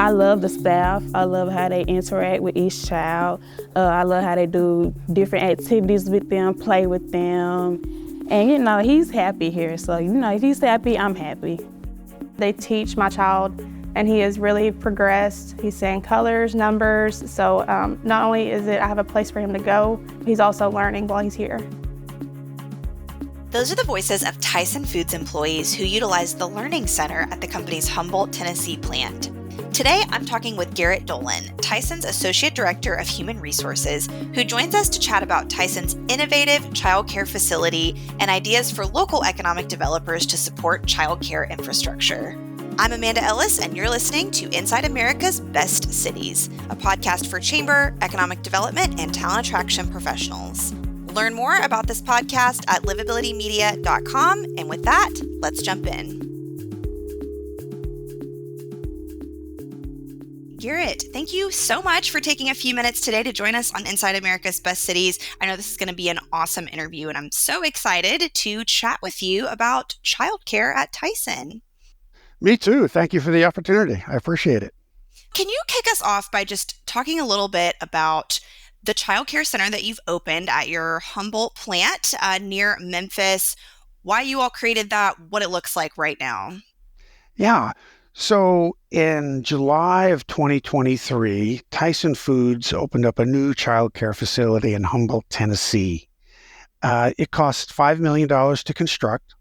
I love the staff. I love how they interact with each child. I love how they do different activities with them, play with them. And, he's happy here. So, if he's happy, I'm happy. They teach my child, and he has really progressed. He's saying colors, numbers. So not only is it I have a place for him to go, he's also learning while he's here. Those are the voices of Tyson Foods employees who utilize the Learning Center at the company's Humboldt, Tennessee plant. Today, I'm talking with Garrett Dolan, Tyson's Associate Director of Human Resources, who joins us to chat about Tyson's innovative childcare facility and ideas for local economic developers to support childcare infrastructure. I'm Amanda Ellis, and you're listening to Inside America's Best Cities, a podcast for chamber, economic development, and talent attraction professionals. Learn more about this podcast at livabilitymedia.com. And with that, let's jump in. Garrett, thank you so much for taking a few minutes today to join us on Inside America's Best Cities. I know this is going to be an awesome interview, and I'm so excited to chat with you about childcare at Tyson. Me too. Thank you for the opportunity. I appreciate it. Can you kick us off by just talking a little bit about the childcare center that you've opened at your Humboldt plant near Memphis, why you all created that, what it looks like right now? Yeah. So in July of 2023, Tyson Foods opened up a new childcare facility in Humboldt, Tennessee. It cost $5 million to construct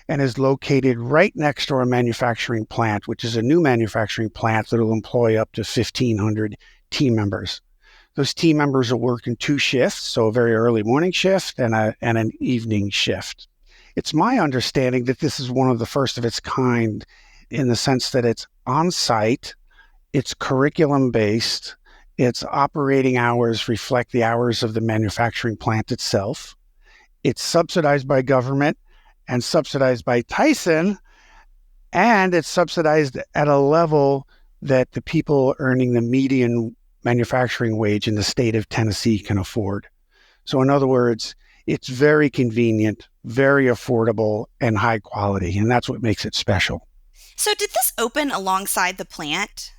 and is located right next to our manufacturing plant, which is a new manufacturing plant that will employ up to 1,500 team members. Those team members will work in 2 shifts, so a very early morning shift and an evening shift. It's my understanding that this is one of the first of its kind in the sense that it's on-site, it's curriculum-based, its operating hours reflect the hours of the manufacturing plant itself. It's subsidized by government and subsidized by Tyson, and it's subsidized at a level that the people earning the median manufacturing wage in the state of Tennessee can afford. So in other words, it's very convenient, very affordable, and high quality, and that's what makes it special. So did this open alongside the plant?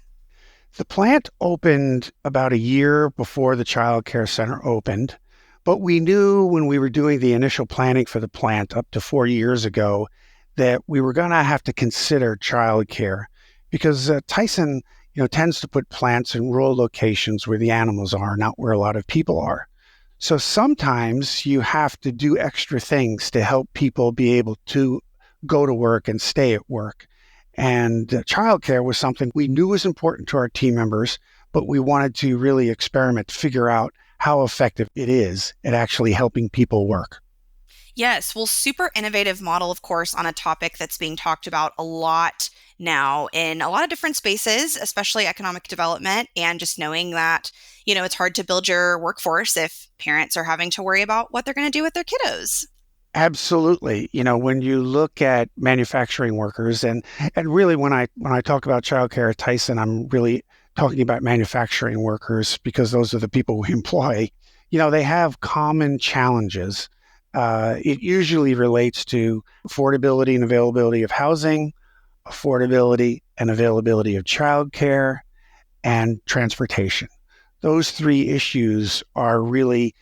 The plant opened about a year before the child care center opened, but we knew when we were doing the initial planning for the plant up to 4 years ago that we were going to have to consider child care because Tyson tends to put plants in rural locations where the animals are, not where a lot of people are. So sometimes you have to do extra things to help people be able to go to work and stay at work. And childcare was something we knew was important to our team members, but we wanted to really experiment, figure out how effective it is at actually helping people work. Yes, well, super innovative model, of course, on a topic that's being talked about a lot now in a lot of different spaces, especially economic development, and just knowing that, it's hard to build your workforce if parents are having to worry about what they're going to do with their kiddos. Absolutely. When you look at manufacturing workers and really when I talk about childcare at Tyson, I'm really talking about manufacturing workers because those are the people we employ. They have common challenges. It usually relates to affordability and availability of housing, affordability and availability of childcare, and transportation. Those 3 issues are really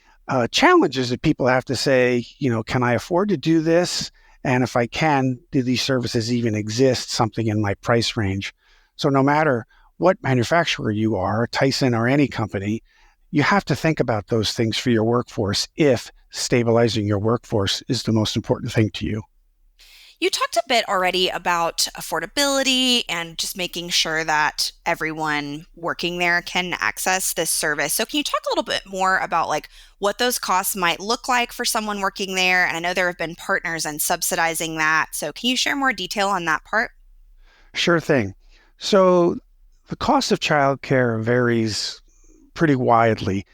challenges that people have to say, can I afford to do this? And if I can, do these services even exist, something in my price range? So no matter what manufacturer you are, Tyson or any company, you have to think about those things for your workforce if stabilizing your workforce is the most important thing to you. You talked a bit already about affordability and just making sure that everyone working there can access this service. So can you talk a little bit more about what those costs might look like for someone working there? And I know there have been partners in subsidizing that. So can you share more detail on that part? Sure thing. So the cost of childcare varies pretty widely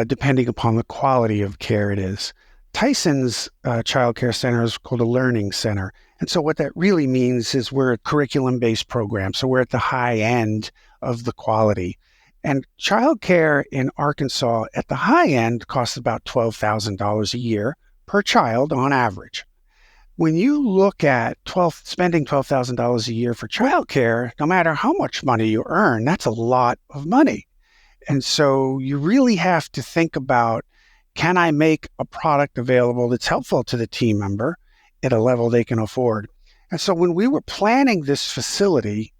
depending upon the quality of care it is. Tyson's childcare center is called a learning center. And so what that really means is we're a curriculum-based program. So we're at the high end of the quality. And childcare in Arkansas at the high end costs about $12,000 a year per child on average. When you look at spending $12,000 a year for childcare, no matter how much money you earn, that's a lot of money. And so you really have to think about, can I make a product available that's helpful to the team member at a level they can afford? And so when we were planning this facility,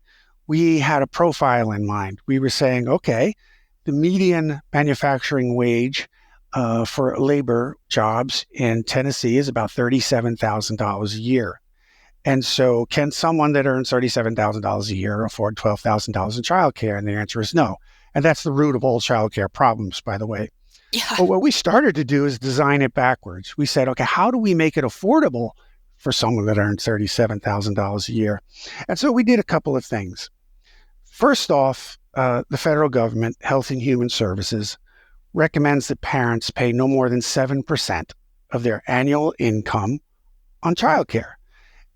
we had a profile in mind. We were saying, okay, the median manufacturing wage for labor jobs in Tennessee is about $37,000 a year. And so can someone that earns $37,000 a year afford $12,000 in childcare? And the answer is no. And that's the root of all childcare problems, by the way. Yeah. But what we started to do is design it backwards. We said, okay, how do we make it affordable for someone that earns $37,000 a year? And so we did a couple of things. First off, the federal government, Health and Human Services, recommends that parents pay no more than 7% of their annual income on childcare.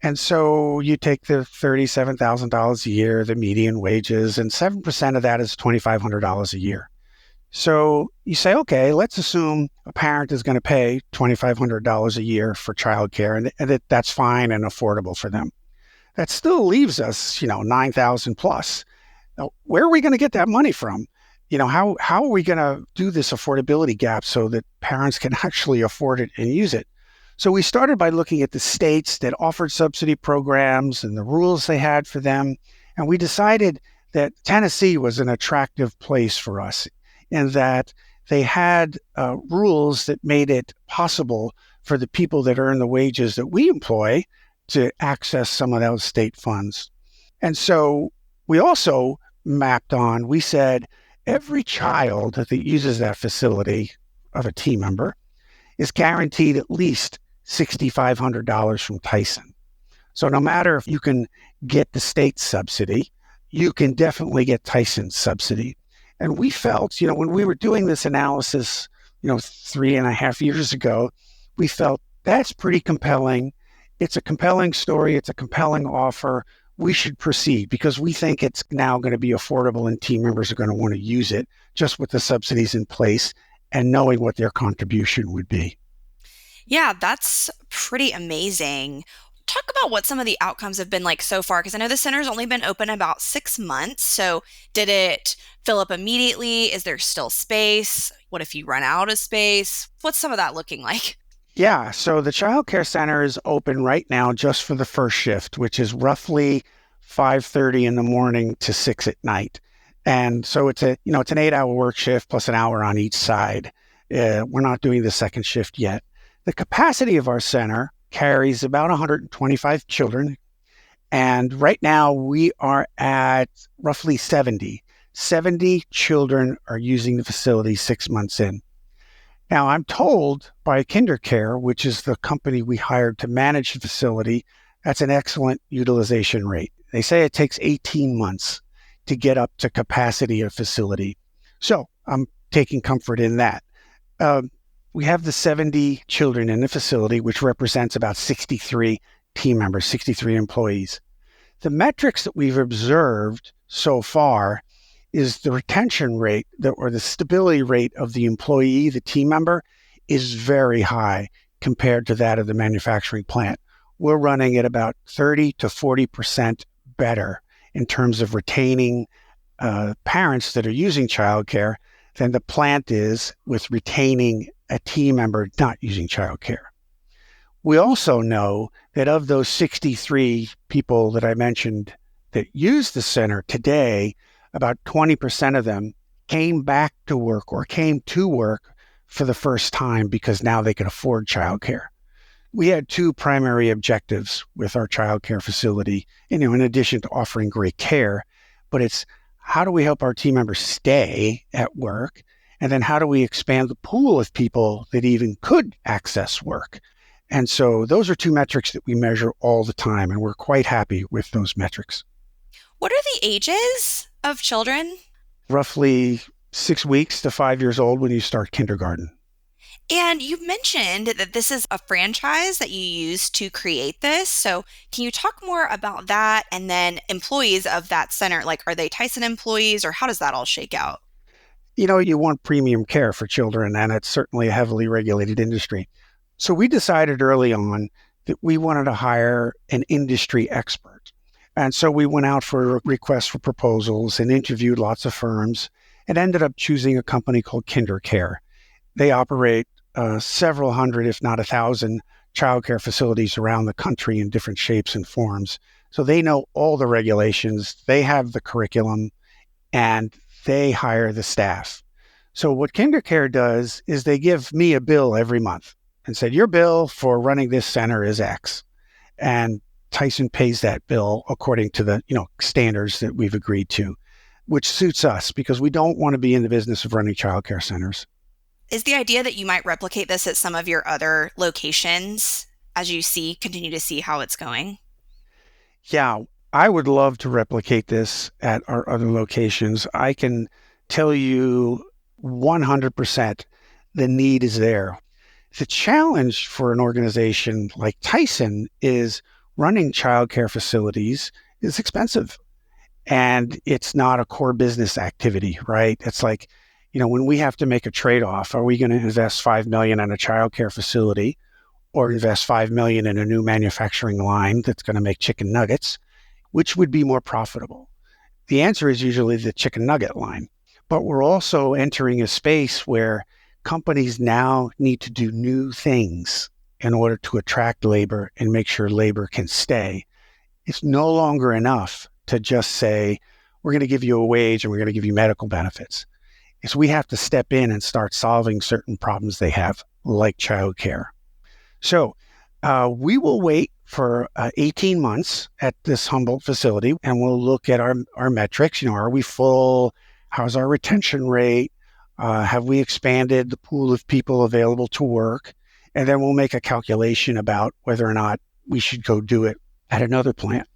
And so you take the $37,000 a year, the median wages, and 7% of that is $2,500 a year. So you say, okay, let's assume a parent is going to pay $2,500 a year for childcare, and that's fine and affordable for them. That still leaves us, $9,000 plus. Now, where are we going to get that money from? How are we going to do this affordability gap so that parents can actually afford it and use it? So we started by looking at the states that offered subsidy programs and the rules they had for them. And we decided that Tennessee was an attractive place for us in that they had rules that made it possible for the people that earn the wages that we employ to access some of those state funds. And so we also we said, every child that uses that facility of a team member is guaranteed at least $6,500 from Tyson. So no matter if you can get the state subsidy, you can definitely get Tyson's subsidy. And we felt, when we were doing this analysis, 3.5 years ago, we felt that's pretty compelling. It's a compelling story. It's a compelling offer. We should proceed because we think it's now going to be affordable and team members are going to want to use it just with the subsidies in place and knowing what their contribution would be. Yeah, that's pretty amazing. Talk about what some of the outcomes have been like so far, because I know the center's only been open about 6 months. So did it fill up immediately? Is there still space? What if you run out of space? What's some of that looking like? Yeah, so the child care center is open right now just for the first shift, which is roughly 5:30 in the morning to 6 at night. And so it's an 8-hour work shift plus an hour on each side. We're not doing the second shift yet. The capacity of our center carries about 125 children. And right now we are at roughly 70. 70 children are using the facility 6 months in. Now, I'm told by KinderCare, which is the company we hired to manage the facility, that's an excellent utilization rate. They say it takes 18 months to get up to capacity of facility. So I'm taking comfort in that. We have the 70 children in the facility, which represents about 63 team members, 63 employees. The metrics that we've observed so far is the retention rate or the stability rate of the employee, the team member, is very high compared to that of the manufacturing plant. We're running at about 30 to 40% better in terms of retaining parents that are using childcare than the plant is with retaining a team member not using childcare. We also know that of those 63 people that I mentioned that use the center today, about 20% of them came back to work or came to work for the first time because now they can afford childcare. We had two primary objectives with our childcare facility, in addition to offering great care, but it's how do we help our team members stay at work? And then how do we expand the pool of people that even could access work? And so those are two metrics that we measure all the time, and we're quite happy with those metrics. What are the ages of children? Roughly 6 weeks to 5 years old when you start kindergarten. And you mentioned that this is a franchise that you used to create this. So can you talk more about that? And then employees of that center, like are they Tyson employees or how does that all shake out? You want premium care for children, and it's certainly a heavily regulated industry. So we decided early on that we wanted to hire an industry expert. And so we went out for requests for proposals and interviewed lots of firms and ended up choosing a company called KinderCare. They operate several hundred, if not 1,000, childcare facilities around the country in different shapes and forms. So they know all the regulations, they have the curriculum, and they hire the staff. So what KinderCare does is they give me a bill every month and said, your bill for running this center is X. And Tyson pays that bill according to the standards that we've agreed to, which suits us because we don't want to be in the business of running childcare centers. Is the idea that you might replicate this at some of your other locations as you continue to see how it's going? Yeah, I would love to replicate this at our other locations. I can tell you 100% the need is there. The challenge for an organization like Tyson is running childcare facilities is expensive. And it's not a core business activity, right? It's like, when we have to make a trade-off, are we going to invest $5 million in a childcare facility or invest $5 million in a new manufacturing line that's going to make chicken nuggets? Which would be more profitable? The answer is usually the chicken nugget line. But we're also entering a space where companies now need to do new things in order to attract labor and make sure labor can stay. It's no longer enough to just say, we're going to give you a wage and we're going to give you medical benefits. Is we have to step in and start solving certain problems they have, like childcare. So we will wait for 18 months at this Humboldt facility, and we'll look at our metrics. Are we full? How's our retention rate? Have we expanded the pool of people available to work? And then we'll make a calculation about whether or not we should go do it at another plant.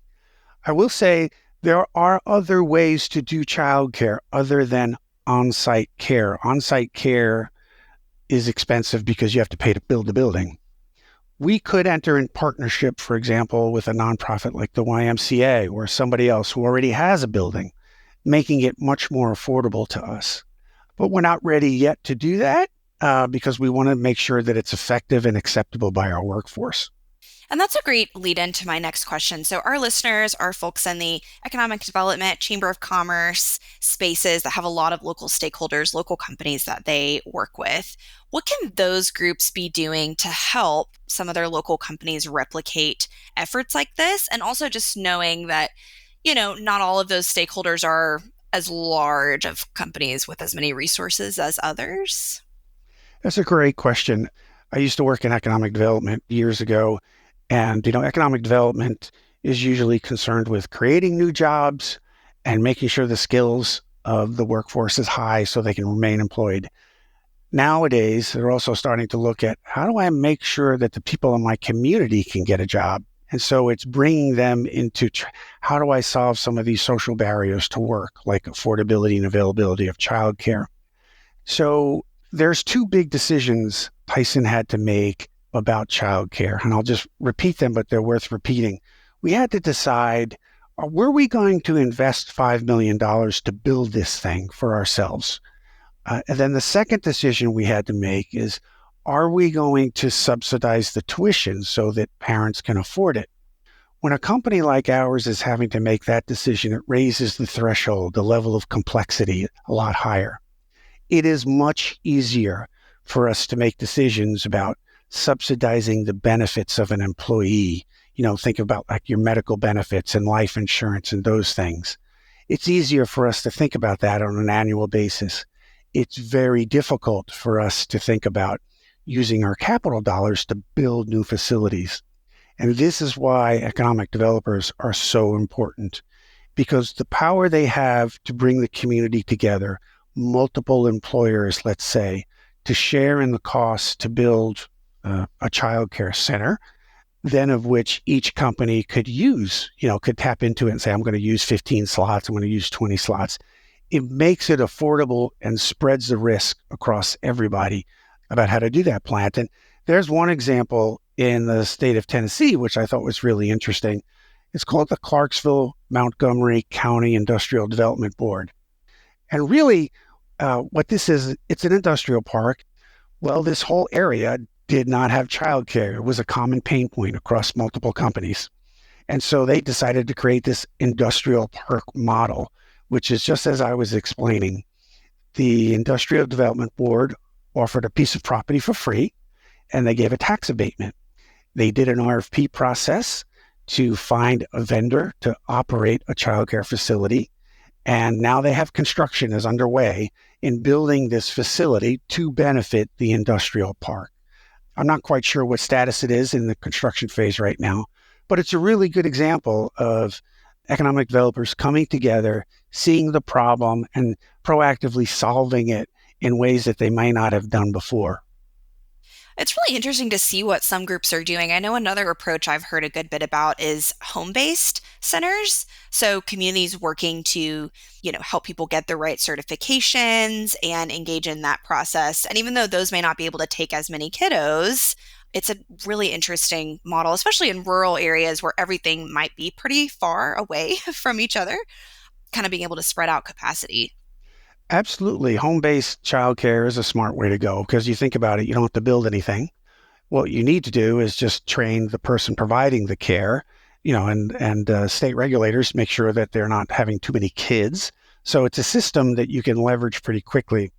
I will say there are other ways to do childcare other than on-site care. On-site care is expensive because you have to pay to build the building. We could enter in partnership, for example, with a nonprofit like the YMCA or somebody else who already has a building, making it much more affordable to us. But we're not ready yet to do that because we want to make sure that it's effective and acceptable by our workforce. And that's a great lead into my next question. So our listeners are folks in the economic development, chamber of commerce spaces that have a lot of local stakeholders, local companies that they work with. What can those groups be doing to help some of their local companies replicate efforts like this? And also just knowing that, not all of those stakeholders are as large of companies with as many resources as others. That's a great question. I used to work in economic development years ago. And, economic development is usually concerned with creating new jobs and making sure the skills of the workforce is high so they can remain employed. Nowadays, they're also starting to look at how do I make sure that the people in my community can get a job? And so it's bringing them into how do I solve some of these social barriers to work, like affordability and availability of childcare. So there's two big decisions Tyson had to make about childcare, and I'll just repeat them, but they're worth repeating. We had to decide, were we going to invest $5 million to build this thing for ourselves? And then the second decision we had to make is, are we going to subsidize the tuition so that parents can afford it? When a company like ours is having to make that decision, it raises the threshold, the level of complexity a lot higher. It is much easier for us to make decisions about subsidizing the benefits of an employee. Think about like your medical benefits and life insurance and those things. It's easier for us to think about that on an annual basis. It's very difficult for us to think about using our capital dollars to build new facilities. And this is why economic developers are so important, because the power they have to bring the community together, multiple employers, let's say, to share in the costs to build a childcare center, then of which each company could tap into it and say, I'm going to use 15 slots, I'm going to use 20 slots. It makes it affordable and spreads the risk across everybody about how to do that plant. And there's one example in the state of Tennessee, which I thought was really interesting. It's called the Clarksville-Montgomery County Industrial Development Board. And really, what this is, it's an industrial park. Well, this whole area did not have childcare. It was a common pain point across multiple companies. And so they decided to create this industrial park model, which is just as I was explaining. The Industrial Development Board offered a piece of property for free, and they gave a tax abatement. They did an RFP process to find a vendor to operate a childcare facility. And now they have construction is underway in building this facility to benefit the industrial park. I'm not quite sure what status it is in the construction phase right now, but it's a really good example of economic developers coming together, seeing the problem, and proactively solving it in ways that they may not have done before. It's really interesting to see what some groups are doing. I know another approach I've heard a good bit about is home-based centers. So communities working to, help people get the right certifications and engage in that process. And even though those may not be able to take as many kiddos, it's a really interesting model, especially in rural areas where everything might be pretty far away from each other, kind of being able to spread out capacity. Absolutely. Home-based childcare is a smart way to go because you think about it, you don't have to build anything. What you need to do is just train the person providing the care, and state regulators make sure that they're not having too many kids. So it's a system that you can leverage pretty quickly.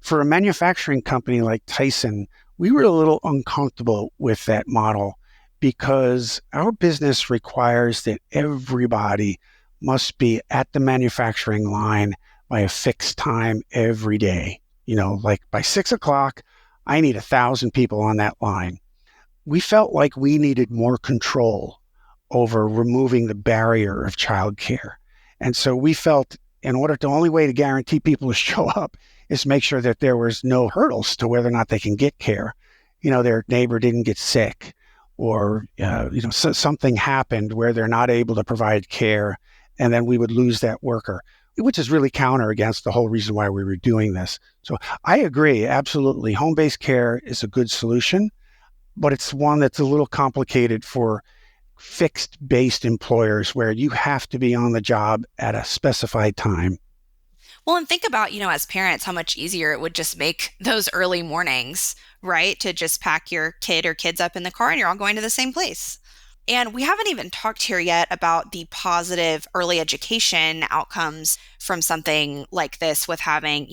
For a manufacturing company like Tyson, we were a little uncomfortable with that model because our business requires that everybody must be at the manufacturing line by a fixed time every day. Like by 6:00, I need 1,000 people on that line. We felt like we needed more control over removing the barrier of childcare. And so we felt the only way to guarantee people to show up is make sure that there was no hurdles to whether or not they can get care. Their neighbor didn't get sick or, something happened where they're not able to provide care, and then we would lose that worker, which is really counter against the whole reason why we were doing this. So I agree, absolutely. Home-based care is a good solution, but it's one that's a little complicated for fixed-based employers where you have to be on the job at a specified time. Well, and think about, as parents, how much easier it would just make those early mornings, right? To just pack your kid or kids up in the car and you're all going to the same place. And we haven't even talked here yet about the positive early education outcomes from something like this with having,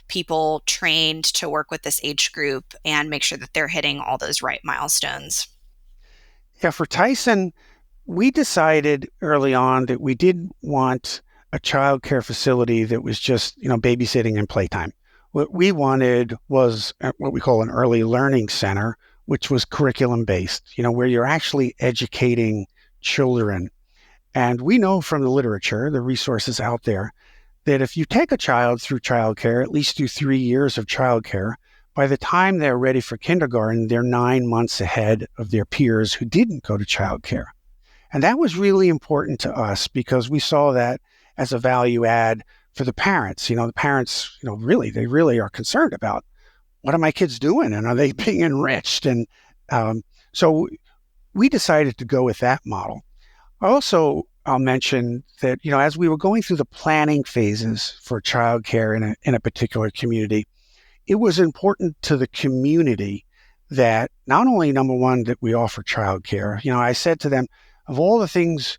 people trained to work with this age group and make sure that they're hitting all those right milestones. Yeah, for Tyson, we decided early on that we didn't want a child care facility that was just, babysitting and playtime. What we wanted was what we call an early learning center, which was curriculum-based, where you're actually educating children. And we know from the literature, the resources out there, that if you take a child through childcare, at least through 3 years of childcare, by the time they're ready for kindergarten, they're 9 months ahead of their peers who didn't go to childcare. And that was really important to us because we saw that as a value add for the parents. The parents, they really are concerned about what are my kids doing and are they being enriched? And so we decided to go with that model. I'll mention that, as we were going through the planning phases for childcare in a particular community, it was important to the community that not only, number one, that we offer childcare. I said to them, of all the things,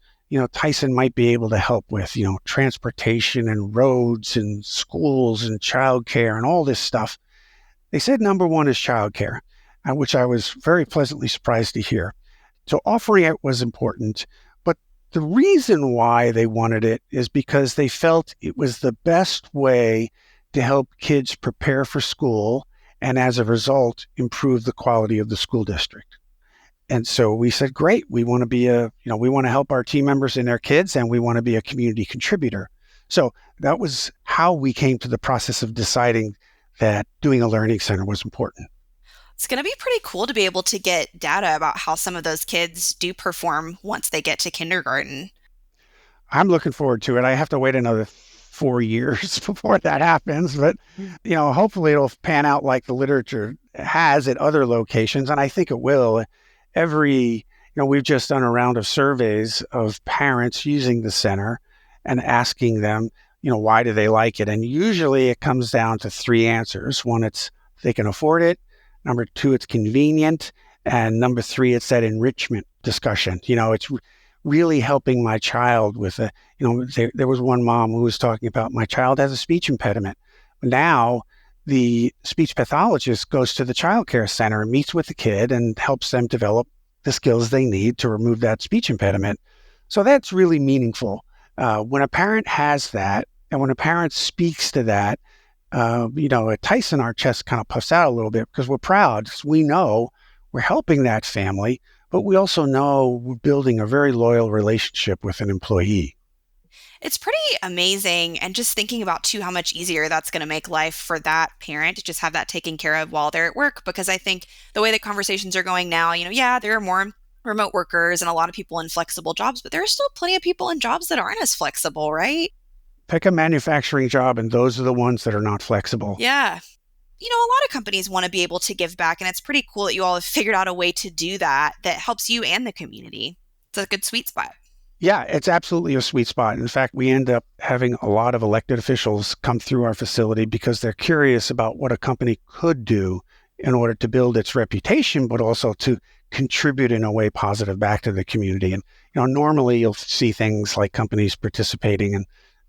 Tyson might be able to help with, transportation and roads and schools and childcare and all this stuff, they said number one is childcare, which I was very pleasantly surprised to hear. So offering it was important, but the reason why they wanted it is because they felt it was the best way to help kids prepare for school and as a result, improve the quality of the school district. And so we said, great, we want to we want to help our team members and their kids, and we want to be a community contributor. So that was how we came to the process of deciding that doing a learning center was important. It's going to be pretty cool to be able to get data about how some of those kids do perform once they get to kindergarten. I'm looking forward to it. I have to wait another 4 years before that happens, but hopefully it'll pan out like the literature has at other locations, and I think it will. We've just done a round of surveys of parents using the center and asking them, why do they like it? And usually it comes down to 3 answers. One, it's they can afford it. Number two, it's convenient. And number three, it's that enrichment discussion. It's really helping my child with there was one mom who was talking about, my child has a speech impediment. Now the speech pathologist goes to the child care center and meets with the kid and helps them develop the skills they need to remove that speech impediment. So that's really meaningful. When a parent has that, and when a parent speaks to that, at Tyson, our chest kind of puffs out a little bit because we're proud. We know we're helping that family, but we also know we're building a very loyal relationship with an employee. It's pretty amazing. And just thinking about, too, how much easier that's going to make life for that parent to just have that taken care of while they're at work. Because I think the way that conversations are going now, there are more remote workers and a lot of people in flexible jobs, but there are still plenty of people in jobs that aren't as flexible, right? Pick a manufacturing job, and those are the ones that are not flexible. Yeah. A lot of companies want to be able to give back, and it's pretty cool that you all have figured out a way to do that helps you and the community. It's a good sweet spot. Yeah, it's absolutely a sweet spot. In fact, we end up having a lot of elected officials come through our facility because they're curious about what a company could do in order to build its reputation, but also to contribute in a way positive back to the community. And, normally you'll see things like companies participating in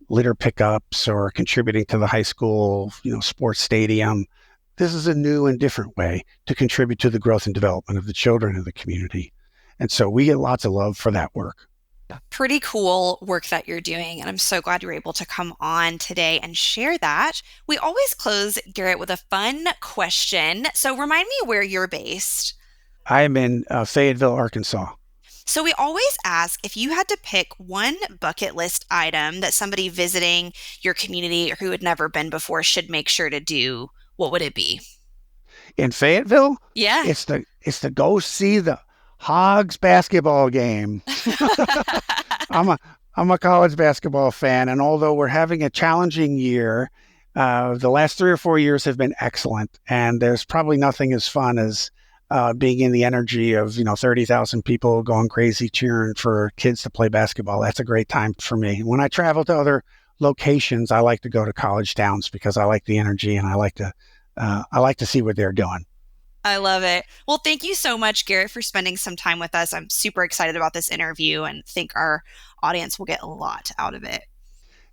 litter pickups or contributing to the high school, sports stadium. This is a new and different way to contribute to the growth and development of the children in the community. And so we get lots of love for that work. Pretty cool work that you're doing. And I'm so glad you were able to come on today and share that. We always close, Garrett, with a fun question. So remind me where you're based. I am in Fayetteville, Arkansas. So we always ask, if you had to pick one bucket list item that somebody visiting your community or who had never been before should make sure to do, what would it be? In Fayetteville? Yeah. It's to go see the Hogs basketball game. I'm a college basketball fan, and although we're having a challenging year, the last 3 or 4 years have been excellent, and there's probably nothing as fun as being in the energy of 30,000 people going crazy cheering for kids to play basketball. That's a great time for me. When I travel to other locations, I like to go to college towns because I like the energy and I like to see what they're doing. I love it. Well, thank you so much, Garrett, for spending some time with us. I'm super excited about this interview and think our audience will get a lot out of it.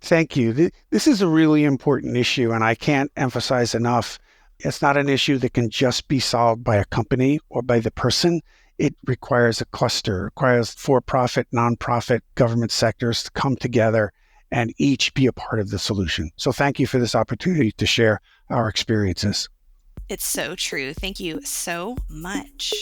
Thank you. This is a really important issue, and I can't emphasize enough. It's not an issue that can just be solved by a company or by the person. It requires a cluster, requires for-profit, nonprofit, government sectors to come together and each be a part of the solution. So thank you for this opportunity to share our experiences. It's so true. Thank you so much.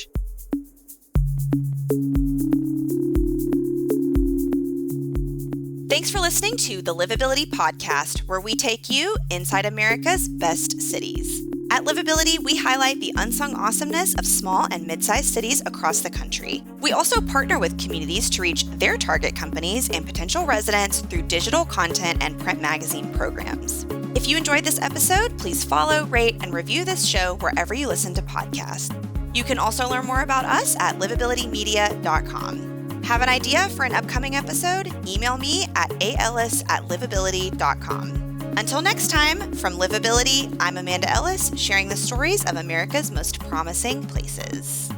Thanks for listening to the Livability Podcast, where we take you inside America's best cities. At Livability, we highlight the unsung awesomeness of small and mid-sized cities across the country. We also partner with communities to reach their target companies and potential residents through digital content and print magazine programs. If you enjoyed this episode, please follow, rate, and review this show wherever you listen to podcasts. You can also learn more about us at livabilitymedia.com. Have an idea for an upcoming episode? Email me at aellis@livability.com. Until next time, from Livability, I'm Amanda Ellis, sharing the stories of America's most promising places.